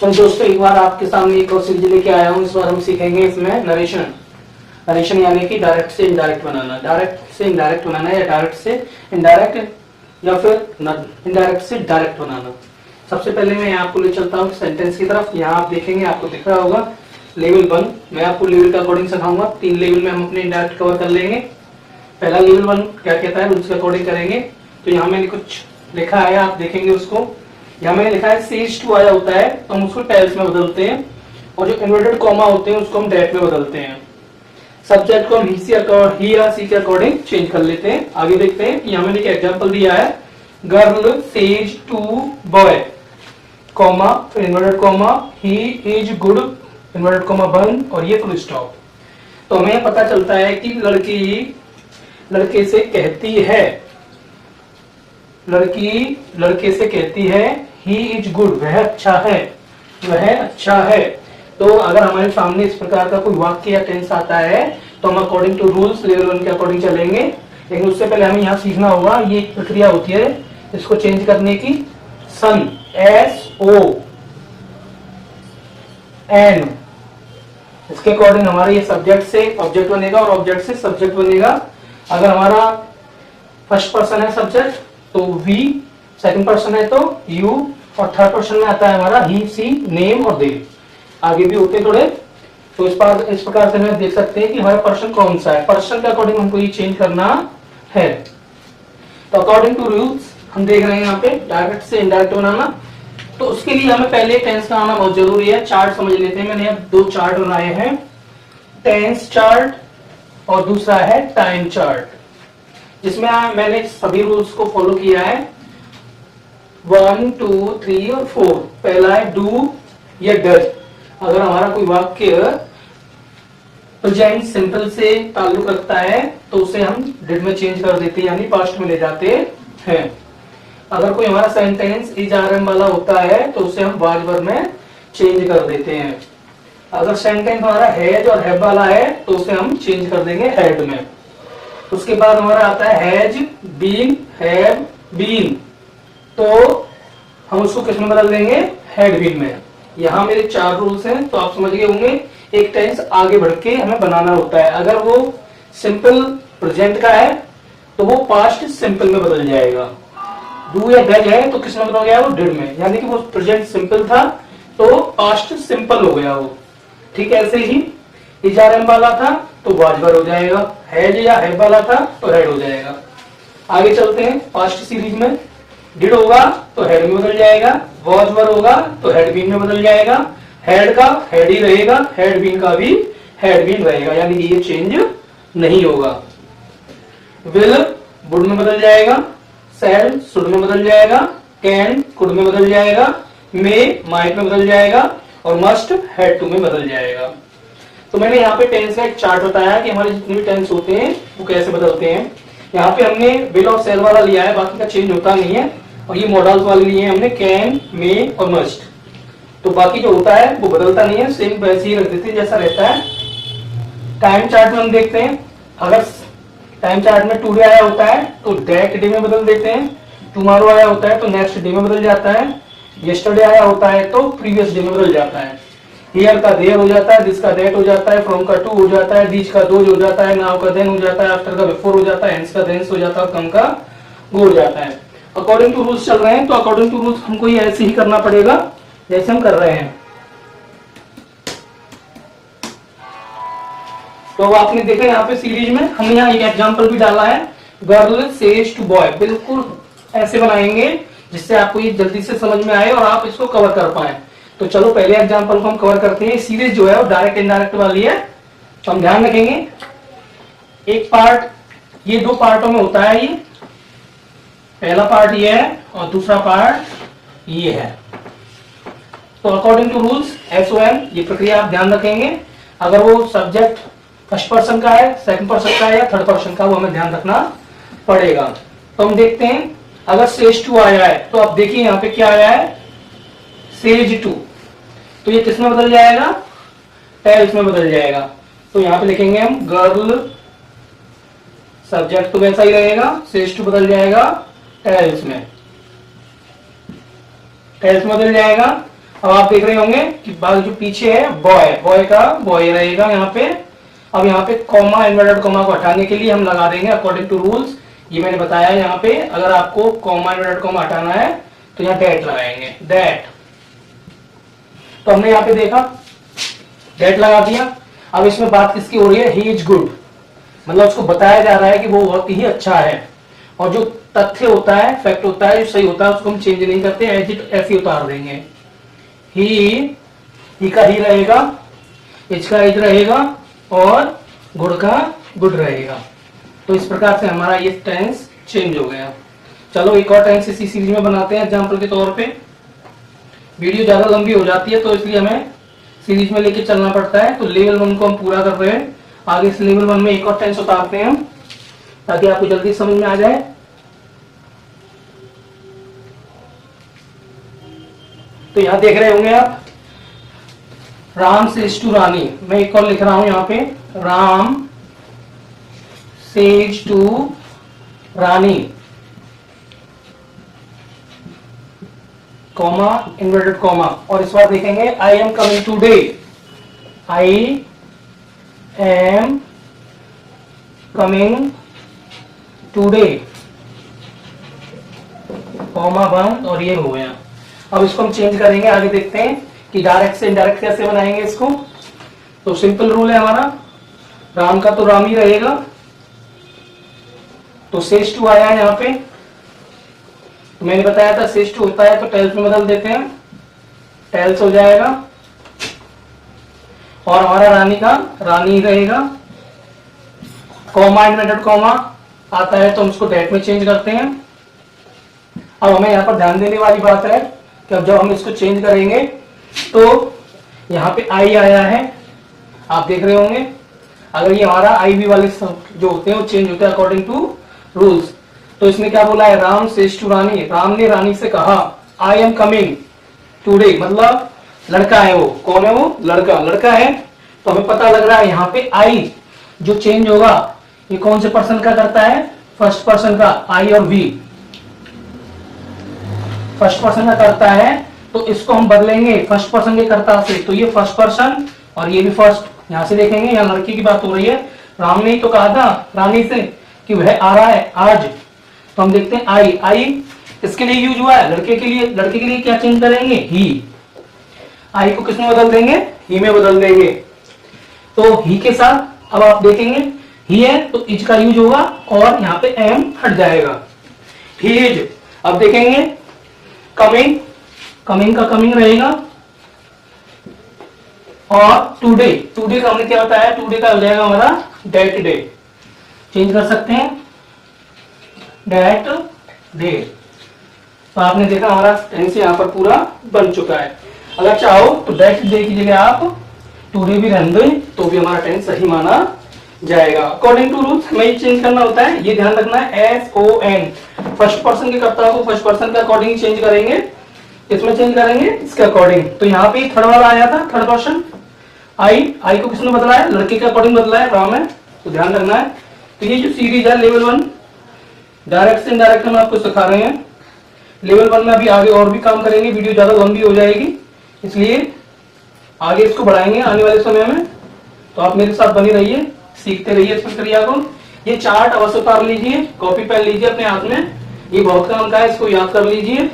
तो दोस्तों एक बार आपके सामने एक और सीरीज लेके आया हूँ। इस बार हम सीखेंगे इसमें नरेशन यानी कि डायरेक्ट से इनडायरेक्ट बनाना, डायरेक्ट से इनडायरेक्ट बनाना या डायरेक्ट से इनडायरेक्ट या फिर इनडायरेक्ट से डायरेक्ट बनाना। सबसे पहले मैं आपको ले चलता हूँ सेंटेंस की तरफ। यहाँ आप देखेंगे, आपको दिख रहा होगा लेवल 1। मैं आपको लेवल के अकॉर्डिंग सिखाऊंगा। 3 लेवल में हम अपने इनडायरेक्ट कवर कर लेंगे। पहला लेवल 1 क्या कहता है उसके अकॉर्डिंग करेंगे। तो यहाँ मैंने कुछ लिखा है, आप देखेंगे उसको। यहाँ मैंने लिखा है सेज टू आया होता है तो हम उसको टेल्स में बदलते हैं, और जो इन्वर्टेड कॉमा होते हैं उसको हम डेट में बदलते हैं। सब्जेक्ट को हम ही या सी के अकॉर्डिंग चेंज कर लेते हैं। आगे देखते हैं। यहाँ मैंने एक एग्जांपल दिया है, girl says to boy, comma फिर inverted comma, he is good inverted comma बंद, और ये फुल स्टॉप। तो हमें पता चलता है कि लड़की लड़के से कहती है, लड़की लड़के से कहती है ही इज गुड, वह अच्छा है, वह अच्छा है। तो अगर हमारे सामने इस प्रकार का कोई वाक्य या टेंस आता है तो हम अकॉर्डिंग टू रूल्स लेवल 1 के अकॉर्डिंग चलेंगे। लेकिन उससे पहले हमें यहाँ सीखना होगा, ये एक प्रक्रिया होती है इसको चेंज करने की। सन, SON, इसके अकॉर्डिंग हमारा ये सब्जेक्ट से ऑब्जेक्ट बनेगा और ऑब्जेक्ट से सब्जेक्ट बनेगा। अगर हमारा फर्स्ट पर्सन है सब्जेक्ट तो वी, सेकंड पर्सन है तो यू, और थर्ड पर्सन में आता है हमारा ही, सी, नेम और दे। आगे भी होते थोड़े। तो इस प्रकार से हम देख सकते हैं कि हमारा पर्सन कौन सा है। पर्सन के अकॉर्डिंग हमको ये चेंज करना है। तो अकॉर्डिंग टू रूल्स हम देख रहे हैं यहाँ पे डायरेक्ट से इनडायरेक्ट बनाना। तो उसके लिए हमें पहले टेंस का आना बहुत जरूरी है। चार्ट समझ लेते हैं। मैंने यहाँ 2 चार्ट बनाए हैं, टेंस चार्ट और दूसरा है टाइम चार्ट, जिसमें मैंने सभी रूल्स को फॉलो किया है। 1, 2, 3 और 4। पहला है डू या डज। अगर हमारा कोई वाक्य प्रेजेंट सिंपल से ताल्लुक रखता है तो उसे हम डिड में चेंज कर देते हैं, यानी पास्ट में ले जाते हैं। अगर कोई हमारा सेंटेंस इज आरएम वाला होता है तो उसे हम वाज वर्ब में चेंज कर देते हैं। अगर सेंटेंस हमारा हैज और हैव वाला है तो उसे हम चेंज कर देंगे हैड में। उसके बाद हमारा आता है हैज बीन, हैव बीन, तो हम उसको किस में बदल देंगे, हैड बीन में। यहाँ मेरे 4 रूल्स हैं, तो आप समझ गए होंगे। एक टेंस आगे बढ़ के हमें बनाना होता है। अगर वो सिंपल प्रेजेंट का है तो वो पास्ट सिंपल में बदल जाएगा। डू या डज है तो किस में बदल गया, वो डिड में, यानी कि वो प्रेजेंट सिंपल था तो पास्ट सिंपल हो गया वो। ठीक है, ऐसे ही इज आरएम वाला था तो वाज वर्ब हो जाएगा, हैज या हैव वाला था तो हैड हो जाएगा। आगे चलते हैं पास्ट सीरीज में। डिड होगा तो हैड में बदल जाएगा, वाज वर्ब होगा तो हैड बीन में बदल जाएगा, हैड का हैड ही रहेगा, हैड बीन का भी हैड बीन रहेगा, यानी कि ये चेंज नहीं होगा। विल वुड में बदल जाएगा, शैल शुड में बदल जाएगा, कैन कुड में बदल जाएगा, मे माइट में बदल जाएगा, और मस्ट हैड टू में बदल जाएगा। तो मैंने यहाँ पे टेंस का एक चार्ट बताया कि हमारे जितने भी टेंस होते हैं वो कैसे बदलते हैं। यहाँ पे हमने विल और शैल वाला लिया है, बाकी का चेंज होता नहीं है। और ये मॉडल्स वाले लिए हैं हमने, कैन, मे और मस्ट। तो बाकी जो होता है वो बदलता नहीं है, सेम वैसे ही रख देते हैं जैसा रहता है। टाइम चार्ट में हम देखते हैं, अगर टाइम चार्ट में टुडे आया होता है तो दैट डे में बदल देते हैं, टुमारो आया होता है तो नेक्स्ट डे में बदल जाता है, यस्टरडे आया होता है तो प्रीवियस डे में बदल जाता है, हियर का देयर हो जाता है, दिस का दैट हो जाता है, फ्रॉम का टू हो जाता है, डीज का दोज हो जाता है, नाउ का देन हो जाता है, आफ्टर का बिफोर हो जाता है, हेंस का देंस हो जाता है, कम का गो हो जाता है। अकॉर्डिंग टू रूल्स चल रहे हैं तो अकॉर्डिंग टू रूल्स हमको ये ऐसे ही करना पड़ेगा जैसे हम कर रहे हैं। तो आपने देखा यहाँ पे सीरीज में हमने यहाँ एक एग्जांपल भी डाला है, गर्ल सेज टू बॉय। बिल्कुल ऐसे बनाएंगे जिससे आपको ये जल्दी से समझ में आए और आप इसको कवर कर पाए। तो चलो पहले एग्जांपल को हम कवर करते हैं। सीरीज जो है वो डायरेक्ट इनडायरेक्ट वाली है, तो हम ध्यान रखेंगे। एक पार्ट, ये 2 पार्टों में होता है। ये पहला पार्ट ये है और दूसरा पार्ट ये है। तो अकॉर्डिंग टू रूल्स SON, ये प्रक्रिया आप ध्यान रखेंगे। अगर वो सब्जेक्ट फर्स्ट पर्सन का है, सेकंड पर्सन का है या थर्ड पर्सन का, वो हमें ध्यान रखना पड़ेगा। तो हम देखते हैं, अगर सेज टू आया है तो आप देखिए यहाँ पे क्या आया है, सेज टू, तो ये किस में बदल जाएगा, टेल्स में बदल जाएगा। तो यहाँ पे लिखेंगे हम गर्ल, सब्जेक्ट तो वैसा ही रहेगा, सेज टू बदल जाएगा टेल्स में, टेल्स में बदल जाएगा। अब आप देख रहे होंगे कि बाग जो पीछे है बॉय, बॉय का बॉय रहेगा यहाँ पे। अब यहाँ पे कॉमा, इन्वर्टेड कॉमा को हटाने के लिए हम लगा देंगे अकॉर्डिंग टू रूल्स। ये मैंने बताया यहाँ पे, अगर आपको कॉमा इन्वर्टेड कॉमा हटाना है तो यहाँ डेट लगाएंगे, डेट। तो हमने यहाँ पे देखा डेट लगा दिया। अब इसमें बात किसकी हो रही है? ही इज गुड, मतलब उसको बताया जा रहा है कि वो बहुत ही अच्छा है। और जो तथ्य होता है, फैक्ट होता है, जो सही होता है, उसको हम चेंज नहीं करते, एज इट ऐसे उतार देंगे। ही का ही रहेगा, इज का इज रहेगा और गुड का गुड रहेगा। तो इस प्रकार से हमारा ये टेंस चेंज हो गया। चलो एक और टेंस इसी सीरीज में बनाते हैं एग्जाम्पल के तौर पे। वीडियो ज्यादा लंबी हो जाती है तो इसलिए हमें सीरीज में लेके चलना पड़ता है। तो लेवल 1 को हम पूरा कर रहे हैं, आगे इस लेवल 1 में एक और टेंस उतारते हैं हम, ताकि आपको जल्दी समझ में आ जाए। तो यहां देख रहे होंगे आप, राम सेज टू रानी। मैं एक और लिख रहा हूं यहाँ पे, Ram says to Rani, comma inverted comma. और इस बार देखेंगे I am coming today, I am coming today, comma बंद और ये हो गया। अब इसको हम चेंज करेंगे, आगे देखते हैं कि डायरेक्ट से इनडायरेक्ट कैसे बनाएंगे इसको। तो सिंपल रूल है हमारा, राम का तो राम ही रहेगा। तो सेज टू आया है यहाँ पे, तो मैंने बताया था सेज टू होता है तो टेल्स में बदल देते हैं, टेल्स हो जाएगा। और हमारा रानी का रानी रहेगा। कॉमा इन्वर्टेड कॉमा आता है तो हम उसको डेट में चेंज करते हैं। अब हमें यहाँ पर ध्यान देने वाली बात है कि अब जब हम इसको चेंज करेंगे तो यहाँ पे आई आया है, आप देख रहे होंगे। अगर ये हमारा आई भी वाले जो होते हैं वो चेंज होते हैं अकॉर्डिंग टू रूल्स। तो इसमें क्या बोला है? राम सेज टू रानी, राम ने रानी से कहा आई एम कमिंग टूडे, मतलब लड़का है वो। कौन है वो? लड़का, लड़का है। तो हमें पता लग रहा है यहाँ पे आई जो चेंज होगा ये कौन से पर्सन का करता है? फर्स्ट पर्सन का, आई और वी फर्स्ट पर्सन का करता है। तो इसको हम बदलेंगे फर्स्ट पर्सन के कर्ता से, तो ये फर्स्ट पर्सन और ये भी फर्स्ट। यहां से देखेंगे यहाँ लड़की की बात हो रही है, राम ने ही तो कहा था रानी से कि वह आ रहा है आज। तो हम देखते हैं आई, आई इसके लिए यूज हुआ है, लड़के के लिए। लड़के के लिए क्या चेंज करेंगे? ही। आई को किसमें बदल देंगे? ही में बदल देंगे। तो ही के साथ अब आप देखेंगे ही है तो इज का यूज होगा और यहाँ पे एम हट जाएगा, ही इज। अब देखेंगे कमिंग, कमिंग का कमिंग रहेगा। और टुडे, टुडे का हमने क्या बताया? टुडे का हो जाएगा हमारा डेट डे, चेंज कर सकते हैं डेट डे। तो आपने देखा हमारा टेंस यहाँ पर पूरा बन चुका है। अगर चाहो तो डेट डे की जगह आप टुडे भी रहने दें तो भी हमारा टेंस सही माना जाएगा। अकॉर्डिंग टू रूल्स हमें ये चेंज करना होता है, ये ध्यान रखना है। S O N, first person के कर्ता को फर्स्ट पर्सन के अकॉर्डिंग चेंज करेंगे। किसमें चेंज करेंगे? इसके अकॉर्डिंग। तो यहाँ पे थर्ड वाला आया था, थर्ड पर्सन आई, आई को किसने बदला है? लड़के के अकॉर्डिंग बदला है, राम है। तो ध्यान रखना है। तो ये जो सीरीज है लेवल 1, डायरेक्ट से इनडायरेक्ट हम आपको सिखा रहे हैं। लेवल 1 में अभी आगे और भी काम करेंगे, वीडियो ज्यादा लंबी हो जाएगी, इसलिए आगे इसको बढ़ाएंगे आने वाले समय में। तो आप मेरे साथ बने रहिए, सीखते रहिए इस प्रक्रिया को। ये चार्ट अवश्य उतार लीजिए, कॉपी पेन लीजिए अपने हाथ में, ये बहुत काम का है, इसको याद कर लीजिए,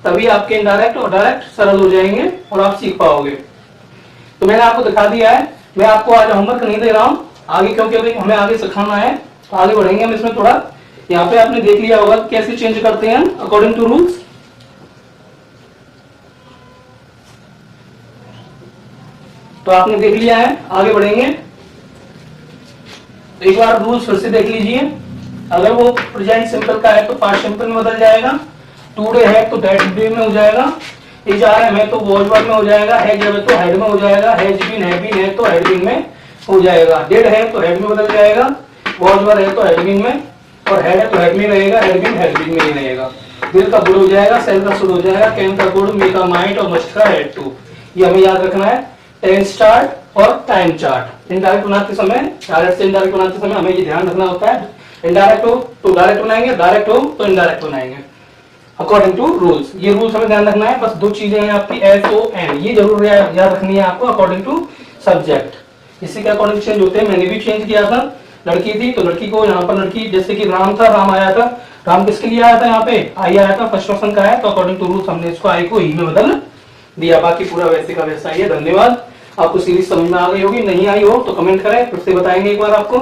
तभी आपके इनडायरेक्ट और डायरेक्ट सरल हो जाएंगे और आप सीख पाओगे। तो मैंने आपको दिखा दिया है, मैं आपको आज होमवर्क नहीं दे रहा हूँ आगे, क्योंकि अभी हमें आगे सिखाना है, तो आगे बढ़ेंगे हम इसमें थोड़ा। यहाँ पे आपने देख लिया होगा कैसे चेंज करते हैं अकॉर्डिंग टू रूल्स। तो आपने देख लिया है, आगे बढ़ेंगे। तो एक बार रूल्स फिर से देख लीजिए। अगर वो प्रेजेंट सिंपल का है तो पास्ट सिंपल में बदल जाएगा, टुडे है तो डेट डे में हो जाएगा, इज आर है तो वॉज वर्ब में हो जाएगा, हैज है तो हैड में हो जाएगा, हैज बीन है तो हैड बीन में हो जाएगा, डिड है तो हैड में बदल जाएगा, वॉज वर्ब है तो हैड बीन में, और हैड है तो हैड में रहेगा, हैड बीन में ही रहेगा। दिल का गुड हो जाएगा, सेल का शुड हो जाएगा, कैन का गुड, मे का माइट और मस्ट का हैड टू। ये हमें याद रखना है। टेंस चार्ट और टाइम चार्ट इनडायरेक्ट बनाते समय, डायरेक्ट से इनडायरेक्ट बनाते समय हमें ये ध्यान रखना होता है। इनडायरेक्ट हो तो डायरेक्ट बनाएंगे, डायरेक्ट हो तो इनडायरेक्ट बनाएंगे। According to rules. ये रूल्स हमें ध्यान रखना है। बस दो चीजें हैं आपकी SON, ये जरूर याद रखनी है आपको, अकॉर्डिंग टू सब्जेक्ट। इसी के अकॉर्डिंग चेंज होते हैं। मैंने भी चेंज किया था, लड़की थी तो लड़की को यहाँ पर लड़की, जैसे कि राम था, राम आया था, राम किसके लिए आया था, यहाँ पे आई आया था, फर्स्ट पर्सन का है, तो अकॉर्डिंग टू रूल्स हमने इसको आई को ई में बदल दिया। बाकी पूरा वैसे का वैसा ही है। धन्यवाद। आपको सीरीज समझ में आ गई होगी, नहीं आई हो तो कमेंट करें, फिर से बताएंगे एक बार आपको।